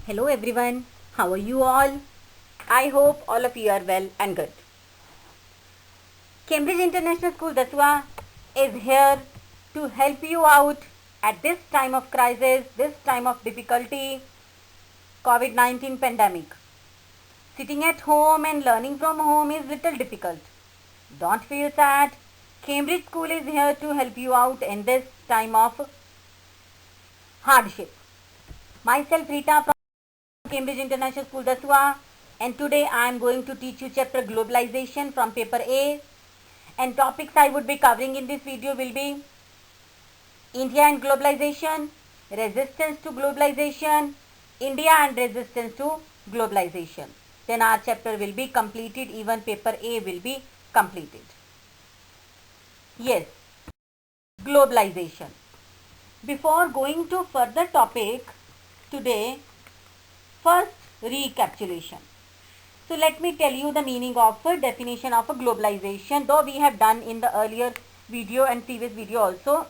Hello everyone, how are you all? I hope all of you are well and good. Cambridge International School Daswa is here to help you out at this time of crisis, this time of difficulty, COVID-19 pandemic. Sitting at home and learning from home is little difficult. Don't feel sad. Cambridge School is here to help you out in this time of hardship. Myself Rita from Cambridge International School Daswa, and today I am going to teach you chapter globalization from paper A, and topics I would be covering in this video will be India and globalization, resistance to globalization, India and resistance to globalization. Then our chapter will be completed, even paper A will be completed. Yes, globalization. Before going to further topic today, first recapitulation. So let me tell you the meaning of definition of globalization, though we have done in the earlier video and previous video also,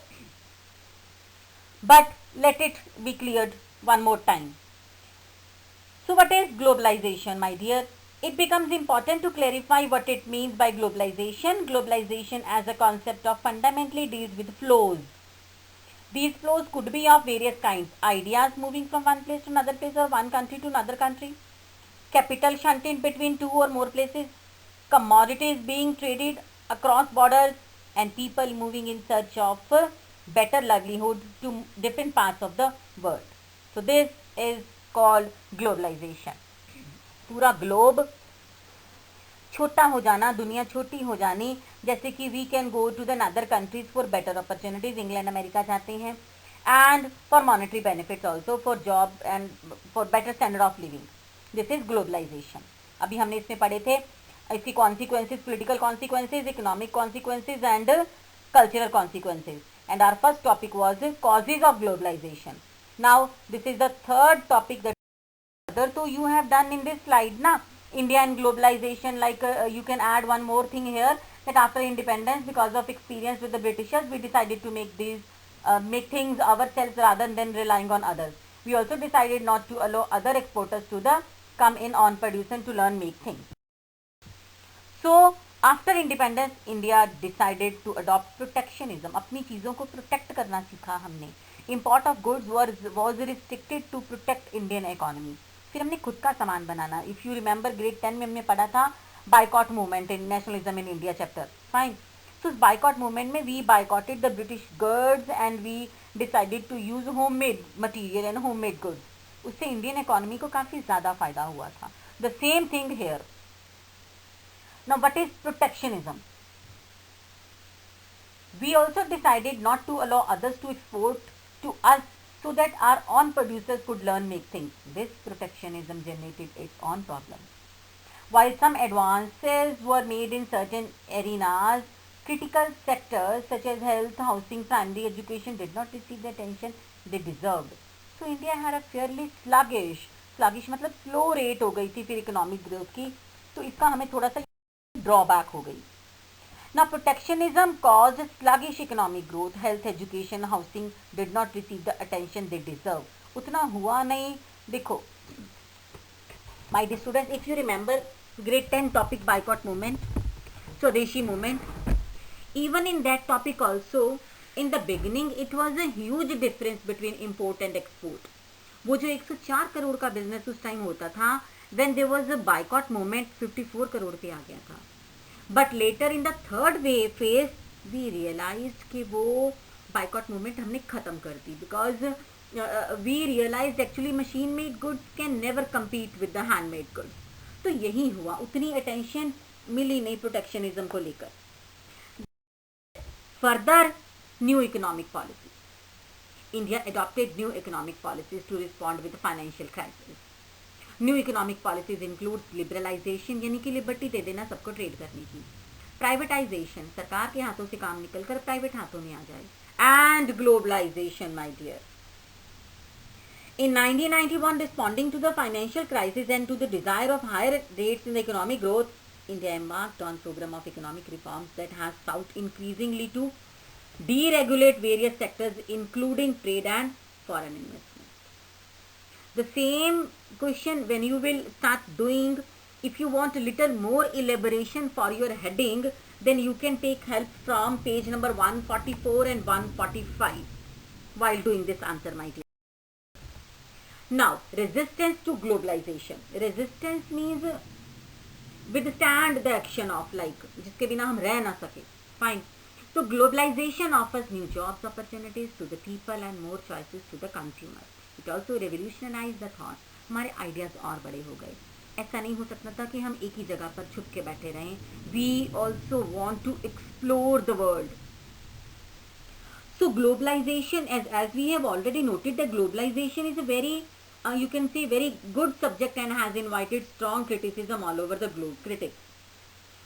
but let it be cleared one more time. So what is globalization, my dear? It becomes important to clarify what it means by globalization. Globalization as a concept of fundamentally deals with flows. These flows could be of various kinds: ideas moving from one place to another place or one country to another country, capital shunted between two or more places, commodities being traded across borders, and people moving in search of better livelihood to different parts of the world. So this is called globalization. पूरा globe छोटा हो जाना, दुनिया छोटी हो जानी, जैसे कि we can go to the other countries for better opportunities, England America जाते हैं, and for monetary benefits also, for job and for better standard of living. This is globalization. अभी हमने इसमें पढ़े थे इसकी consequences, political consequences, economic consequences and cultural consequences, and our first topic was causes of globalization. Now this is the third topic that तो you have done in this slide na, India and globalization. Like you can add one more thing here, that after independence, because of experience with the Britishers, we decided to make things ourselves rather than relying on others. We also decided not to allow other exporters to come in on production to learn make things. So after independence, India decided to adopt protectionism. अपनी चीज़ों को protect करना सीखा हमने. Import of goods was restricted to protect Indian economy. फिर हमने खुद का सामान बनाना. इफ़ यू रिमेंबर ग्रेड 10 में हमने पढ़ा था boycott movement in nationalism in India chapter. Fine. So boycott movement में we boycotted the British goods and we decided to use homemade material and homemade goods. उससे इंडियन इकोनॉमी को काफ़ी ज़्यादा फायदा हुआ था. The same thing here. Now what is protectionism? We also decided not to allow others to export to us so that our own producers could learn make things. This protectionism generated its own problems. While some advances were made in certain arenas, critical sectors such as health, housing, primary education did not receive the attention they deserved. So India had a fairly sluggish मतलब slow rate हो गई थी फिर economic growth की, तो इसका हमें थोड़ा सा ड्रॉबैक हो गई. Now protectionism caused sluggish economic growth. Health, education, housing did not receive the attention they deserve. उतना हुआ नहीं. देखो my dear students, if you remember grade 10 topic boycott movement, Swadeshi movement, even in that topic also in the beginning it was a huge difference between import and export. वो जो 104 करोड़ का business उस time होता था, when there was a boycott movement 54 crore पे आ गया था. But later in the third phase we realise कि वो बाइकॉट मूवमेंट हमने ख़त्म कर दी, because we realise actually machine made goods can never compete with the hand made goods. तो यही हुआ, उतनी अटेंशन मिली नहीं प्रोटेक्शनिज्म को लेकर. Further new economic policy. India adopted new economic policies to respond with financial crisis. New economic policies include liberalization, यानी कि liberty दे देना सबको ट्रेड करने की. प्राइवेटाइजेशन, सरकार के हाथों से काम निकलकर प्राइवेट हाथों में आ जाए. And globalization, my dear. In 1991, responding to the financial crisis and to the desire of higher rates in the economic growth, India embarked on program of economic reforms that has sought increasingly to deregulate various sectors including trade and foreign investment. The same question when you will start doing, if you want a little more elaboration for your heading, then you can take help from page number 144 and 145 while doing this answer, my dear. Now, resistance to globalization. Resistance means withstand the action of, like जिसके बिना हम रह ना सके. Fine. So globalization offers new jobs opportunities to the people and more choices to the consumer. It also revolutionized the thought. हमारे ideas और बड़े हो गए. ऐसा नहीं हो सकता था कि हम एक ही जगह पर छुप के बैठे रहें. We also want to explore the world. So globalization, as we have already noted, that globalization is a very you can say very good subject and has invited strong criticism all over the globe. Critics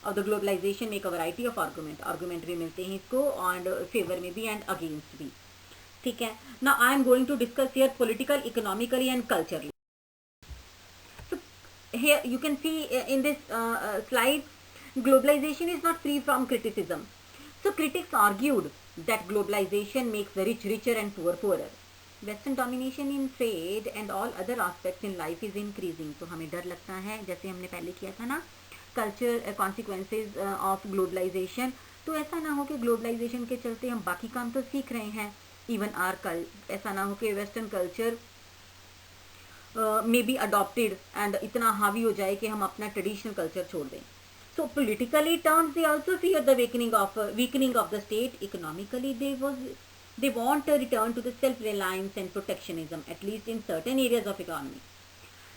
of the globalization make a variety of argument भी मिलते हैं इसको, and favor में भी and against भी. ठीक है. Now I am going to discuss here political, economically and culturally. So here you can see in this slide, globalization is not free from criticism. So critics argued that globalization makes the rich richer and poor poorer. Western domination in trade and all other aspects in life is increasing. तो हमें डर लगता है, जैसे हमने पहले किया था ना, कल्चर कॉन्सिक्वेंसेज ऑफ ग्लोबलाइजेशन. तो ऐसा ना हो कि ग्लोबलाइजेशन के चलते हम बाकी काम तो सीख रहे हैं, इवन आर ऐसा ना हो कि वेस्टर्न कल्चर में बी अडॉप्टेड एंड इतना हावी हो जाए कि हम अपना ट्रेडिशनल कल्चर छोड़ दें. So politically terms, they also fear the weakening of the state. Economically, they want a return to the self-reliance and protectionism, at least in certain areas of economy.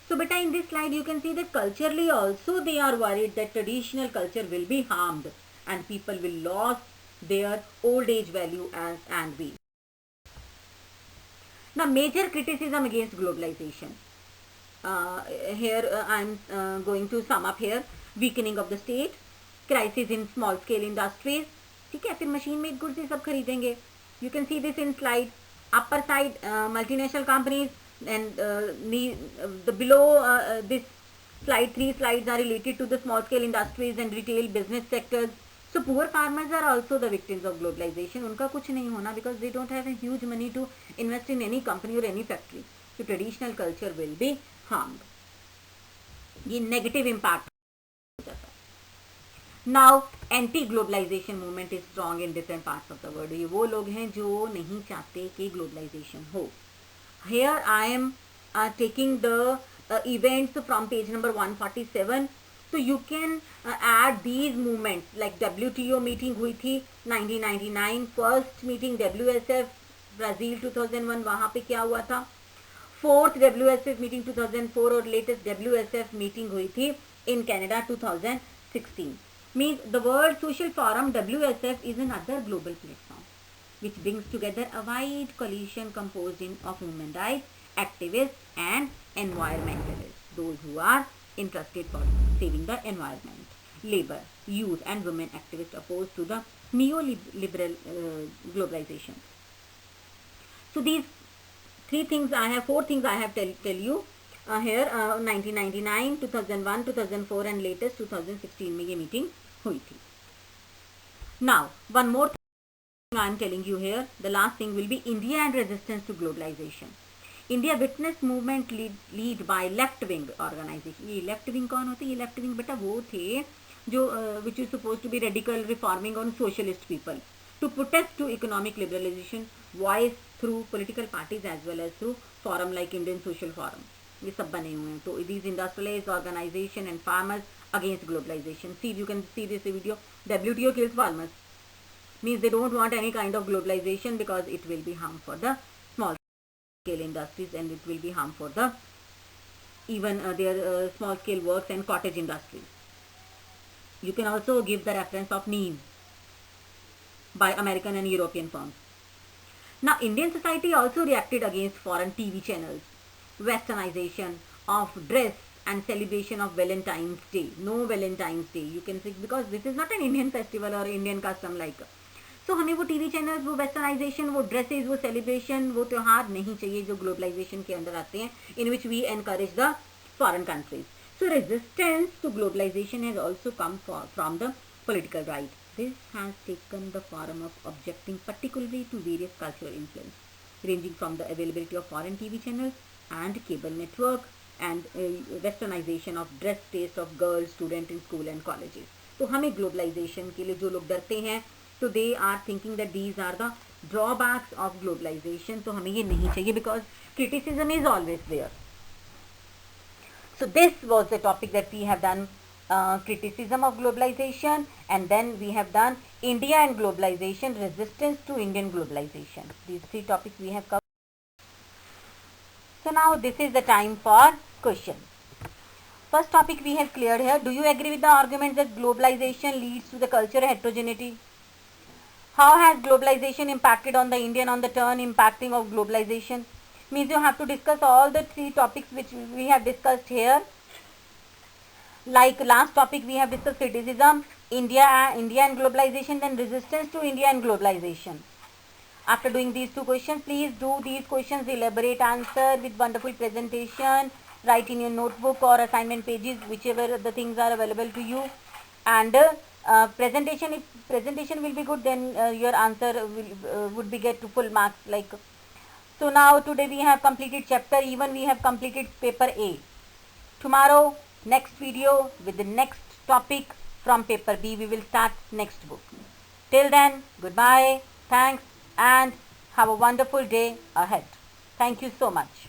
So beta, in this slide you can see that culturally also they are worried that traditional culture will be harmed and people will lose their old age value and ways. Now major criticism against globalization. Here I am going to sum up here. Weakening of the state, crisis in small scale industries. ठीक है, फिर machine made goods ये सब खरीदेंगे. You can see this in slide. Upper side, multinational companies, and the below this slide, 3 slides are related to the small scale industries and retail business sectors. So poor farmers are also the victims of globalization. उनका कुछ नहीं होना because they don't have a huge money to invest in any company or any factory. So traditional culture will be harmed. ये negative impact. Now anti-globalization movement is strong in different parts of the world. ये वो लोग हैं जो नहीं चाहते कि globalization हो. Here I am taking the events from page number 147. So you can add these movements, like WTO meeting हुई थी 1999, first meeting WSF Brazil 2001, वहाँ पे क्या हुआ था. फोर्थ WSF meeting 2004 और latest WSF meeting हुई थी in Canada 2016. Means the World Social Forum WSF is another global platform which brings together a wide coalition composed of human rights activists and environmentalists, those who are interested for saving the environment, labor, youth and women activists opposed to the neoliberal globalization. So these four things I have tell you here. 1999, 2001, 2004 and latest 2016 में ये meeting हुई थी. Now one more thing I am telling you here. The last thing will be India and resistance to globalization. India witness movement lead by left wing organization. ये left wing कौन होते? ये left wing बेटा वो थे जो which is supposed to be radical reforming on socialist people to protest to economic liberalization, voice through political parties as well as through forum like Indian Social Forum. ये सब बने हुए हैं. तो these industrialized organization and farmers against globalization. See, you can see this video. WTO kills farmers. Means they don't want any kind of globalization because it will be harm for the small scale industries and it will be harm for the even their small scale works and cottage industries. You can also give the reference of NEEM by American and European firms. Now Indian society also reacted against foreign TV channels, westernization of dress and celebration of Valentine's Day. No Valentine's Day, you can say, because this is not an Indian festival or Indian custom like. So हमें वो TV channels, वो westernization, वो dresses, वो celebration, वो त्योहार नहीं चाहिए जो globalization के अंदर आते हैं, in which we encourage the foreign countries. So resistance to globalization has also come from the political right. This has taken the form of objecting particularly to various cultural influence, ranging from the availability of foreign TV channels and cable network and westernization of dress taste of girls student in school and colleges. तो हमें globalization के लिए जो लोग डरते हैं, तो they are thinking that these are the drawbacks of globalization. तो हमें ये नहीं चाहिए because criticism is always there. So this was the topic that we have done, criticism of globalization, and then we have done India and globalization, resistance to Indian globalization. These three topics we have covered. So now this is the time for questions. First topic we have cleared here. Do you agree with the argument that globalization leads to the cultural heterogeneity? How has globalization impacted on the Indian on the turn impacting of globalization? Means you have to discuss all the three topics which we have discussed here. Like last topic we have discussed criticism, India and globalization, then resistance to India and globalization. After doing these two questions, please do these questions, elaborate answer with wonderful presentation, write in your notebook or assignment pages, whichever the things are available to you. And presentation, if presentation will be good, then your answer would be get to full marks. Like, so now today we have completed chapter, even we have completed paper A. Tomorrow, next video with the next topic from paper B, we will start next book. Till then, goodbye, thanks, and have a wonderful day ahead. Thank you so much.